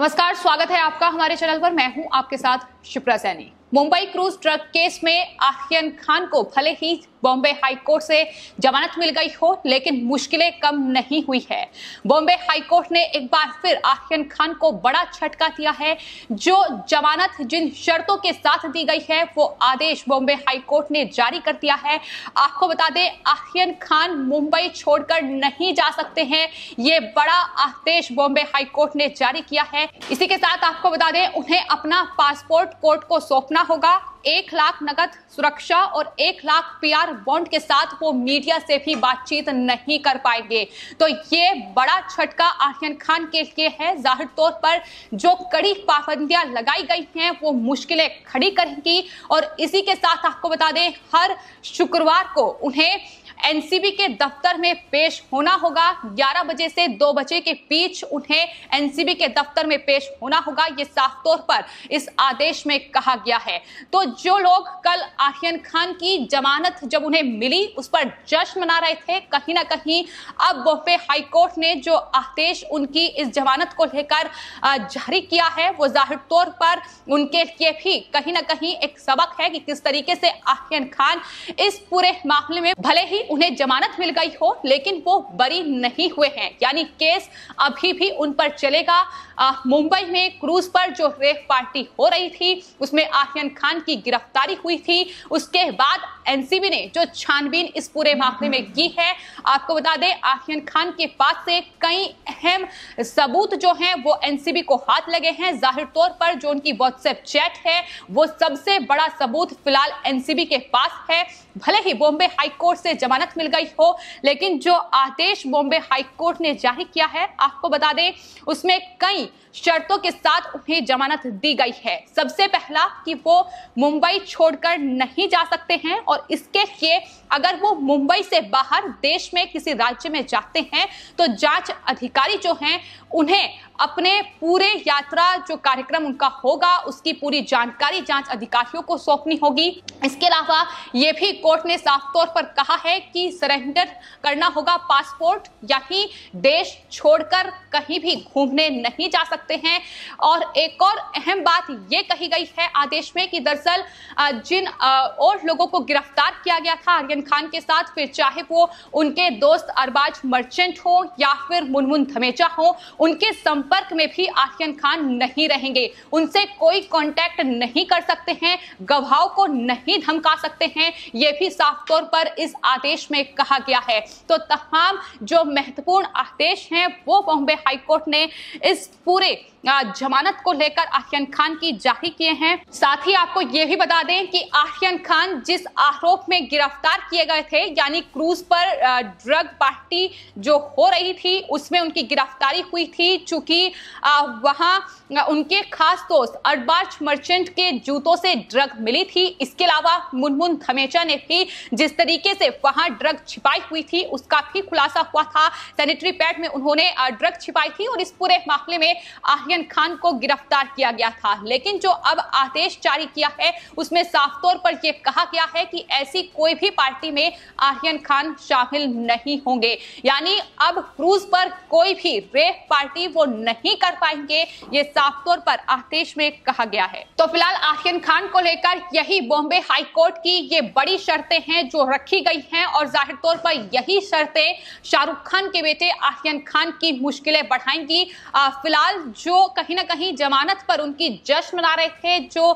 नमस्कार, स्वागत है आपका हमारे चैनल पर। मैं हूं आपके साथ Shipra Saini. Mumbai cruise drug case में आर्यन खान को भले ही बॉम्बे हाई कोर्ट से जमानत मिल गई हो, लेकिन मुश्किलें कम नहीं हुई है। बॉम्बे हाई कोर्ट ने एक बार फिर आर्यन खान को बड़ा झटका दिया है। जो जमानत जिन शर्तों के साथ दी गई है वो आदेश बॉम्बे हाई कोर्ट ने जारी कर दिया है। आपको बता दें, आर्यन खान मुंबई छोड़कर नहीं जा सकते हैं। ये बड़ा आदेश बॉम्बे हाई कोर्ट ने जारी किया है। इसी के साथ आपको बता दें, उन्हें अपना पासपोर्ट कोर्ट को सौंपना होगा। 1 लाख नगद सुरक्षा और 1 लाख पीआर बॉन्ड के साथ वो मीडिया से भी बातचीत नहीं कर पाएंगे। तो ये बड़ा झटका आर्यन खान के लिए है। जाहिर तौर पर जो कड़ी पाबंदियां लगाई गई हैं वो मुश्किलें खड़ी करेंगी। और इसी के साथ आपको बता दें, हर शुक्रवार को उन्हें एनसीबी के दफ्तर में पेश होना होगा। 11 बजे से 2 बजे के बीच उन्हें एनसीबी के दफ्तर में पेश होना होगा। ये साफ तौर पर इस आदेश में कहा गया है। तो जो लोग कल आर्यन खान की जमानत जब उन्हें मिली उस पर जश्न मना रहे थे, कहीं ना कहीं अब बॉम्बे हाई कोर्ट ने जो आदेश उनकी इस जमानत को लेकर जारी किया है वो जाहिर तौर पर उनके लिए भी कहीं ना कहीं एक सबक है कि किस तरीके से आर्यन खान इस पूरे मामले में, भले ही उन्हें जमानत मिल गई हो लेकिन वो बरी नहीं हुए हैं। यानी केस अभी भी उन पर चलेगा। मुंबई में क्रूज पर जो रेप पार्टी हो रही थी उसमें आर्यन खान की गिरफ्तारी हुई थी। उसके बाद एनसीबी ने जो छानबीन इस पूरे मामले में की है, आपको बता दें, आर्यन खान के पास से कई अहम सबूत जो हैं वो एनसीबी को हाथ लगे हैं। जाहिर तौर पर जो उनकी व्हाट्सएप चैट है वो सबसे बड़ा सबूत फिलहाल एनसीबी के पास है। भले ही बॉम्बे हाई कोर्ट से जमानत मिल गई हो, लेकिन जो आदेश बॉम्बे हाई कोर्ट ने जारी किया है, आपको बता दें, उसमें कई शर्तों के साथ उन्हें जमानत दी गई है। सबसे पहला कि वो मुंबई छोड़कर नहीं जा सकते हैं, और इसके लिए अगर वो मुंबई से बाहर देश में किसी राज्य में जाते हैं तो जांच अधिकारी जो हैं उन्हें अपने पूरे यात्रा जो कार्यक्रम उनका होगा उसकी पूरी जानकारी जांच अधिकारियों को सौंपनी होगी। इसके अलावा ये भी कोर्ट ने साफ तौर पर कहा है कि सरेंडर करना होगा पासपोर्ट, यानी देश छोड़कर कहीं भी घूमने नहीं जा सकते हैं। और एक और अहम बात ये कही गई है आदेश में कि दरअसल जिन और लोगों को गिरफ्तार किया गया था आर्यन खान के साथ, फिर चाहे वो उनके दोस्त अरबाज मर्चेंट हो या फिर मुनमुन धमेचा हो, उनके संपर्क में भी आर्यन खान नहीं रहेंगे। उनसे कोई कांटेक्ट नहीं कर सकते हैं, गवाहों को नहीं धमका सकते हैं। यह भी साफ तौर पर इस आदेश में कहा गया है। तो तमाम जो महत्वपूर्ण आदेश हैं वो बॉम्बे हाई कोर्ट ने इस पूरे जमानत को लेकर आर्यन खान की जारी किए हैं। साथ ही आपको यह भी बता दें कि आर्यन खान जिस आरोप में गिरफ्तार किए गए थे, यानी क्रूज पर ड्रग पार्टी जो हो रही थी उसमें उनकी गिरफ्तारी हुई थी। चूंकि वहां उनके खास दोस्त अरबाज मर्चेंट के जूतों से ड्रग मिली थी। इसके अलावा मुनमुन धमेचा ने भी जिस तरीके से वहां ड्रग छिपाई हुई थी उसका भी खुलासा हुआ था। सैनिटरी पैड में उन्होंने ड्रग छिपाई थी और इस पूरे मामले में आर्यन खान को गिरफ्तार किया गया था। लेकिन जो अब आदेश जारी किया है उसमें साफ तौर पर यह कहा गया है कि ऐसी कोई भी पार्टी में आर्यन खान शामिल नहीं होंगे। यानी अब क्रूज पर कोई भी रेप पार्टी वो नहीं कर पाएंगे, ये साफ तौर पर आदेश में कहा गया है। तो फिलहाल आर्यन खान को लेकर यही बॉम्बे हाई कोर्ट की ये बड़ी शर्तें हैं जो रखी गई हैं, और जाहिर तौर पर यही शर्तें शाहरुख खान के बेटे आर्यन खान की मुश्किलें बढ़ाएंगी। फिलहाल जो कहीं ना कहीं जमानत पर उनकी जश्न मना रहे थे, जो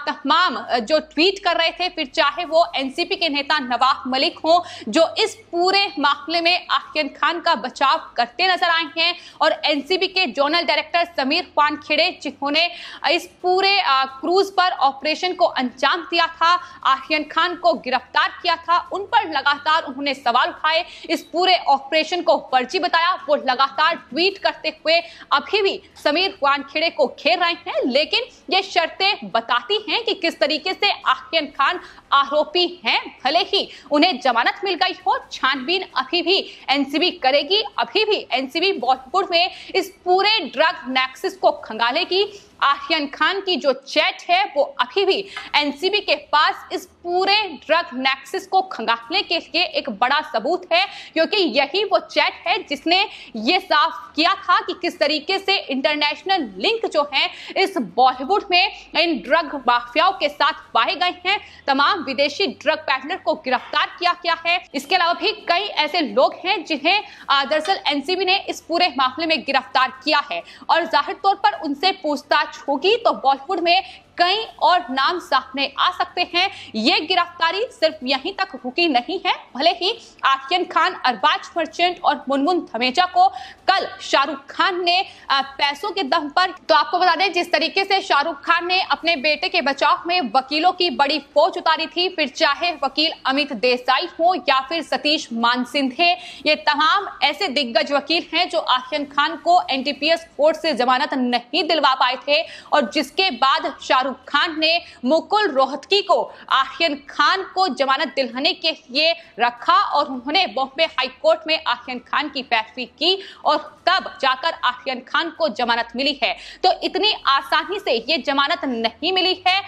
तमाम जो ट्वीट कर रहे थे, फिर चाहे वो एनसीपी के नेता नवाब मलिक हो, जो इस पूरे मामले में आर्यन खान का बचाव करते नजर आए हैं, और एनसीबी के जोनल डायरेक्टर समीर वानखेड़े जिन्होंने इस पूरे क्रूज पर ऑपरेशन को अंजाम दिया था, आर्यन खान को गिरफ्तार किया था, उन पर लगातार उन्होंने सवाल उठाए, इस पूरे ऑपरेशन को फर्जी बताया। वो लगातार ट्वीट करते हुए अभी भी समीर वानखेड़े को घेर रहे हैं। लेकिन ये शर्तें बताती हैं कि किस तरीके से आर्यन खान आरोपी हैं। भले ही उन्हें जमानत मिल गई हो, छानबीन अभी भी एनसीबी करेगी, अभी भी एनसीबी बॉलीवुड में इस पूरे ड्रग नेक्सस को खंगालेगी। आर्यन खान की जो चैट है वो अभी भी एनसीबी के पास इस पूरे ड्रग नेक्सस को खंगालने के लिए एक बड़ा सबूत है, क्योंकि यही वो चैट है जिसने ये साफ किया था कि किस तरीके से इंटरनेशनल लिंक जो है इस बॉलीवुड में इन ड्रग माफियाओं के साथ पाए गए हैं। तमाम विदेशी ड्रग पैडलर को गिरफ्तार किया गया है। इसके अलावा भी कई ऐसे लोग हैं जिन्हें दरअसल एनसीबी ने इस पूरे मामले में गिरफ्तार किया है और जाहिर तौर पर उनसे पूछताछ होगी तो बॉलीवुड में कई और नाम सामने आ सकते हैं। ये गिरफ्तारी सिर्फ यहीं तक रुकी नहीं है। भले ही आर्यन खान, अरबाज मर्चेंट और मुनमुन धमेजा को कल शाहरुख खान ने पैसों के दम पर, तो आपको बता दें जिस तरीके से शाहरुख खान ने अपने बेटे के बचाव में वकीलों की बड़ी फौज उतारी थी, फिर चाहे वकील अमित देसाई हो या फिर सतीश मानसिंघे, ये तमाम ऐसे दिग्गज वकील हैं जो आर्यन खान को एनडीपीएस कोर्ट से जमानत नहीं दिलवा पाए थे और जिसके बाद शाहरुख खान ने मुकुल रोहतगी को आर्यन खान को जमानत दिलाने के लिए रखा और उन्होंने बॉम्बे हाई कोर्ट में आर्यन खान की पैरवी की और तब जाकर आर्यन खान को जमानत मिली है। तो इतनी आसानी से ये जमानत नहीं मिली है।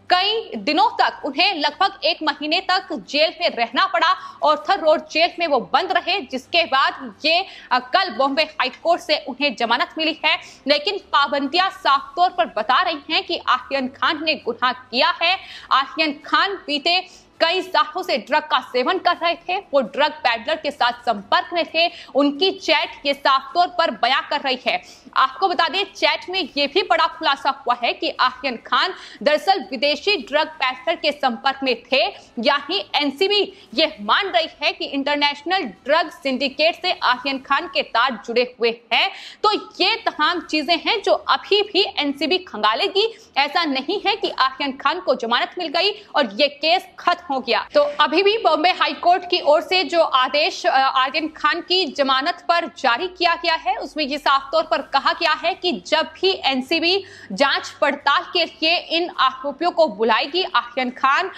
कई दिनों तक उन्हें लगभग 1 महीने तक जेल में रहना पड़ा और थर रोड जेल में वो बंद रहे, जिसके बाद ये कल बॉम्बे हाई कोर्ट से उन्हें जमानत मिली है। लेकिन पाबंदियां साफ तौर पर बता रही हैं कि आर्यन खान ने गुनाह किया है। आर्यन खान बीते कई सालों से ड्रग का सेवन कर रहे थे, वो ड्रग पैडलर के साथ संपर्क में थे। उनकी चैट ये साफ तौर पर बयां कर रही है। आपको बता दें चैट में ये भी बड़ा खुलासा हुआ है कि आर्यन खान दरअसल विदेशी ड्रग पैडलर के संपर्क में थे। यानी एनसीबी ये मान रही है कि इंटरनेशनल ड्रग सिंडिकेट से आर्यन खान के तार जुड़े हुए हैं। तो ये तमाम चीजें हैं जो अभी भी एनसीबी खंगालेगी। ऐसा नहीं है कि आर्यन खान को जमानत मिल गई और ये केस खत्म हो गया। तो अभी भी बॉम्बे हाई कोर्ट की ओर से जो आदेश आर्यन खान की जमानत पर जारी किया गया है उसमें ये साफ तौर पर कहा गया है कि जब भी एनसीबी जांच पड़ताल के लिए इन आरोपियों को बुलाएगी, आर्यन खान,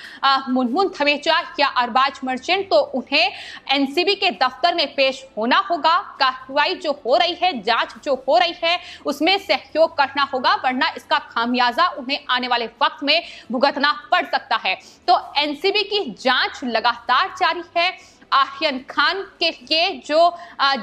मुनमुन धमेजा या अरबाज मर्चेंट, तो उन्हें एनसीबी के दफ्तर में पेश होना होगा। कार्रवाई जो हो रही है, जांच जो हो रही है उसमें सहयोग करना होगा, वरना इसका खामियाजा उन्हें आने वाले वक्त में भुगतना पड़ सकता है। तो एनसीबी की जांच लगातार जारी है। आर्यन खान के लिए जो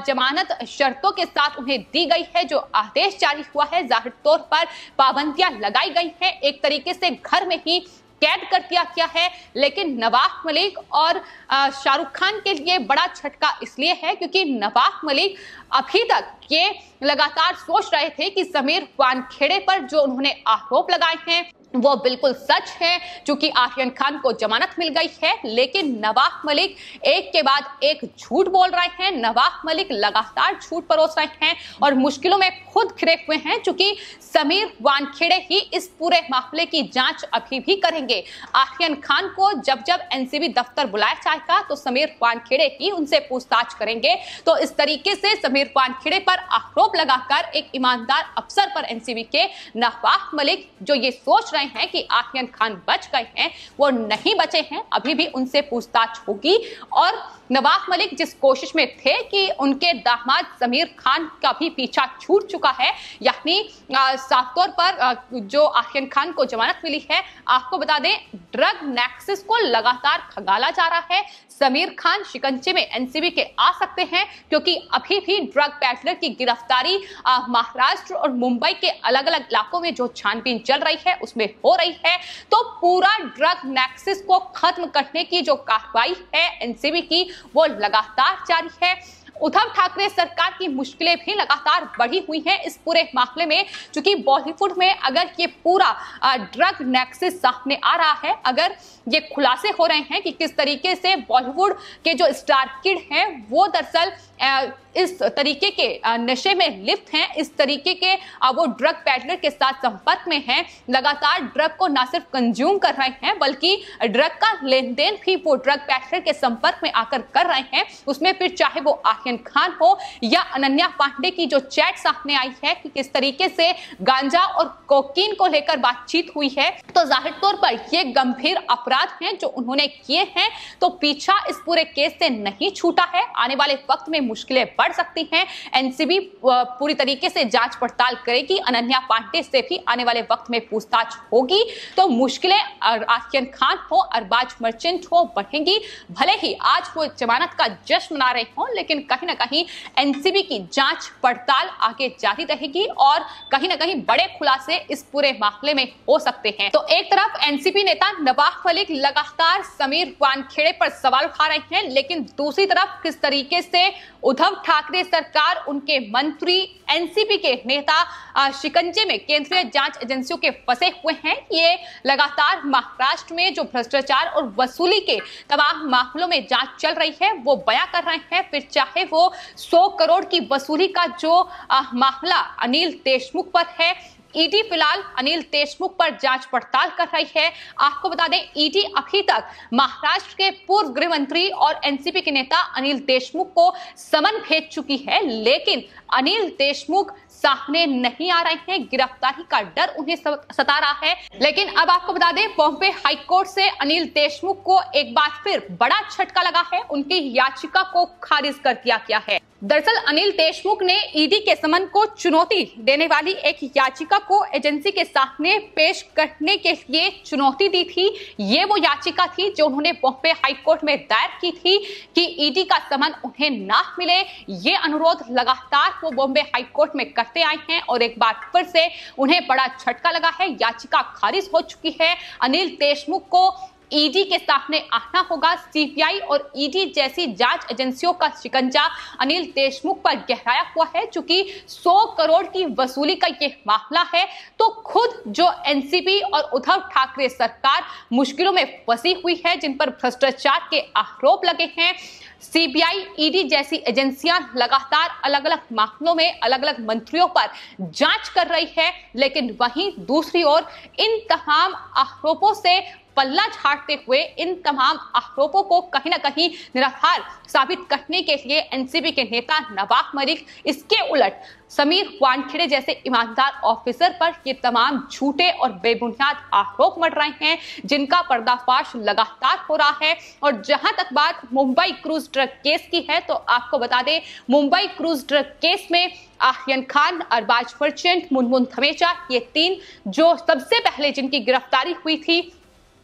जमानत शर्तों के साथ उन्हें दी गई है, जो आदेश जारी हुआ है, जाहिर तौर पर पाबंदियां लगाई गई हैं। एक तरीके से घर में ही कैद कर दिया गया है। लेकिन नवाब मलिक और शाहरुख खान के लिए बड़ा झटका इसलिए है क्योंकि नवाब मलिक अभी तक ये लगातार सोच रहे थे कि समीर वानखेड़े पर जो उन्होंने आरोप लगाए हैं वो बिल्कुल सच है, क्योंकि आर्यन खान को जमानत मिल गई है। लेकिन नवाब मलिक एक के बाद एक झूठ बोल रहे हैं। नवाब मलिक लगातार झूठ परोस रहे हैं और मुश्किलों में खुद घिरे हुए हैं, क्योंकि समीर वानखेड़े ही इस पूरे मामले की जांच अभी भी करेंगे। आर्यन खान को जब जब एनसीबी दफ्तर बुलाया जाएगा तो समीर वानखेड़े ही उनसे पूछताछ करेंगे। तो इस तरीके से समीर वानखेड़े पर आरोप लगाकर एक ईमानदार अफसर पर एनसीबी के नवाब मलिक जो ये सोच रहे हैं कि आर्यन खान बच गए हैं, वो नहीं बचे हैं। अभी भी उनसे पूछताछ होगी और नवाब मलिक जिस कोशिश में थे कि उनके दामाद समीर खान का भी पीछा छूट चुका है, यानी साफ तौर पर जो आर्यन खान को जमानत मिली है। आपको बता दें ड्रग नेक्सस को लगातार खंगाला जा रहा है। समीर खान शिकंजे में एनसीबी के आ सकते हैं, क्योंकि अभी भी ड्रग पैडलर की गिरफ्तारी महाराष्ट्र और मुंबई के अलग अलग इलाकों में जो छानबीन चल रही है उसमें हो रही है। तो पूरा ड्रग नेक्सस को खत्म करने की जो कार्रवाई है एनसीबी की वो लगातार जारी है। उद्धव ठाकरे सरकार की मुश्किलें भी लगातार बढ़ी हुई हैं इस पूरे मामले में, क्योंकि बॉलीवुड में अगर ये पूरा ड्रग नेक्सस सामने आ रहा है, अगर ये खुलासे हो रहे हैं कि किस तरीके से बॉलीवुड के जो स्टार किड हैं वो दरअसल इस तरीके के नशे में लिप्त हैं, इस तरीके के वो ड्रग पैडलर के साथ संपर्क में हैं, लगातार ड्रग को ना सिर्फ कंज्यूम कर रहे हैं बल्कि ड्रग का लेन देन भी वो ड्रग पैडलर के संपर्क में आकर कर रहे हैं। उसमें फिर चाहे वो आर्यन खान हो या अनन्या पांडे की जो चैट सामने आई है कि किस तरीके से गांजा और कोकीन को लेकर बातचीत हुई है, तो जाहिर तौर पर ये गंभीर अपराध हैं जो उन्होंने किए हैं। तो पीछा इस पूरे केस से नहीं छूटा है। आने वाले वक्त में मुश्किलें बढ़ सकती हैं। एनसीबी पूरी तरीके से जांच पड़ताल करेगी, अनन्या पांडे से भी आने वाले वक्त में पूछताछ होगी, तो मुश्किलें आसियान खान हो, अरबाज मर्चेंट हो, बढ़ेंगी। भले ही आज वो जमानत का जश्न मना रहे हों, लेकिन कहीं ना कहीं एनसीबी की जांच पड़ताल आगे जारी रहेगी और कहीं ना कहीं बड़े खुलासे इस पूरे मामले में हो सकते हैं। तो एक तरफ एनसीपी नेता नवाब मलिक लगातार समीर वानखेड़े पर सवाल उठा रहे हैं, लेकिन दूसरी तरफ किस तरीके से उद्धव ठाकरे सरकार, उनके मंत्री, एनसीपी के नेता शिकंजे में केंद्रीय जांच एजेंसियों के फंसे हुए हैं। ये लगातार महाराष्ट्र में जो भ्रष्टाचार और वसूली के तमाम मामलों में जांच चल रही है वो बयां कर रहे हैं। फिर चाहे वो 100 करोड़ की वसूली का जो मामला अनिल देशमुख पर है, ईडी फिलहाल अनिल देशमुख पर जांच पड़ताल कर रही है। आपको बता दें, ईडी अभी तक महाराष्ट्र के पूर्व गृह मंत्री और एनसीपी के नेता अनिल देशमुख को समन भेज चुकी है, लेकिन अनिल देशमुख सामने नहीं आ रहे हैं। गिरफ्तारी का डर उन्हें सता रहा है। लेकिन अब आपको बता दें, बॉम्बे हाईकोर्ट से अनिल देशमुख को एक बार फिर बड़ा झटका लगा है। उनकी याचिका को खारिज कर दिया गया है। दरअसल अनिल देशमुख ने ईडी के समन को चुनौती देने वाली एक याचिका को एजेंसी के सामने पेश करने के लिए चुनौती दी थी। ये वो याचिका थी जो उन्होंने बॉम्बे हाईकोर्ट में दायर की थी कि ईडी का समन उन्हें ना मिले। ये अनुरोध लगातार वो बॉम्बे हाईकोर्ट में करते आए हैं और एक बार फिर से उन्हें बड़ा झटका लगा है। याचिका खारिज हो चुकी है। अनिल देशमुख को ईडी के सामने आना होगा। सीबीआई और ईडी जैसी जांच एजेंसियों का शिकंजा अनिल देशमुख पर गहराया हुआ है। चूंकि 100 करोड़ की वसूली का ये मामला है, तो खुद जो एनसीपी और उद्धव ठाकरे सरकार मुश्किलों में फंसी हुई है, जिन पर भ्रष्टाचार के आरोप लगे हैं। सीबीआई, ईडी जैसी एजेंसियां लगातार अलग अलग मामलों में अलग अलग मंत्रियों पर जांच कर रही है, लेकिन वहीं दूसरी ओर इन तमाम आरोपों से पल्ला झाड़ते हुए, इन तमाम आरोपों को कहीं ना कहीं निराधार साबित करने के लिए एनसीबी के नेता नवाब मलिक, इसके उलट समीर वानखेड़े जैसे ईमानदार ऑफिसर पर ये तमाम झूठे और बेबुनियाद आरोप मढ़ रहे हैं, जिनका पर्दाफाश लगातार हो रहा है। और जहां तक बात मुंबई क्रूज ड्रग केस की है, तो आपको बता दें, मुंबई क्रूज ड्रग केस में आसियान खान, अरबाज मर्चेंट, मुनमुन धमेचा, ये 3 जो सबसे पहले जिनकी गिरफ्तारी हुई थी,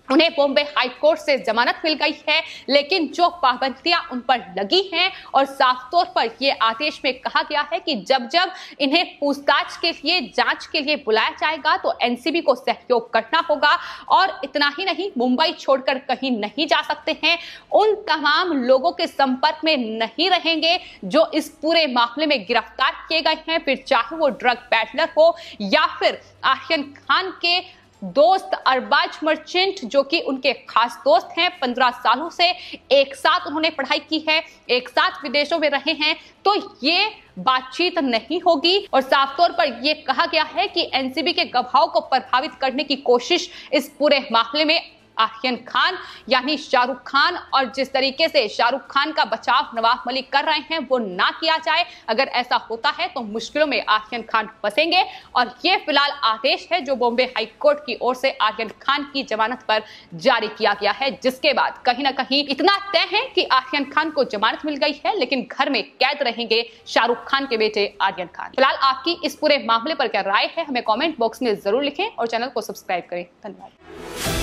उन्हें बॉम्बे हाईकोर्ट से जमानत मिल गई है। लेकिन जो पाबंदियां उन पर लगी हैं और साफ तौर पर यह आदेश में कहा गया है कि जब जब इन्हें पूछताछ के लिए, जांच के लिए बुलाया जाएगा, तो एनसीबी को सहयोग करना होगा। और इतना ही नहीं, मुंबई छोड़कर कहीं नहीं जा सकते हैं। उन तमाम लोगों के संपर्क में नहीं रहेंगे जो इस पूरे मामले में गिरफ्तार किए गए हैं, फिर चाहे वो ड्रग पैडलर हो या फिर आसियान खान के दोस्त अरबाज मर्चेंट, जो कि उनके खास दोस्त हैं। 15 सालों से एक साथ उन्होंने पढ़ाई की है, एक साथ विदेशों में रहे हैं, तो ये बातचीत नहीं होगी। और साफ तौर पर यह कहा गया है कि एनसीबी के गवाहों को प्रभावित करने की कोशिश इस पूरे मामले में आसियान खान यानी शाहरुख खान, और जिस तरीके से शाहरुख खान का बचाव नवाब मलिक कर रहे हैं, वो ना किया जाए। अगर ऐसा होता है तो मुश्किलों में आसियान खान फंसेंगे। और ये फिलहाल आदेश है जो बॉम्बे हाईकोर्ट की ओर से आसियान खान की जमानत पर जारी किया गया है, जिसके बाद कहीं ना कहीं इतना तय है कि आसियान खान को जमानत मिल गई है, लेकिन घर में कैद रहेंगे शाहरुख खान के बेटे आर्यन खान। फिलहाल आपकी इस पूरे मामले पर क्या राय है, हमें कॉमेंट बॉक्स में जरूर लिखें और चैनल को सब्सक्राइब करें। धन्यवाद।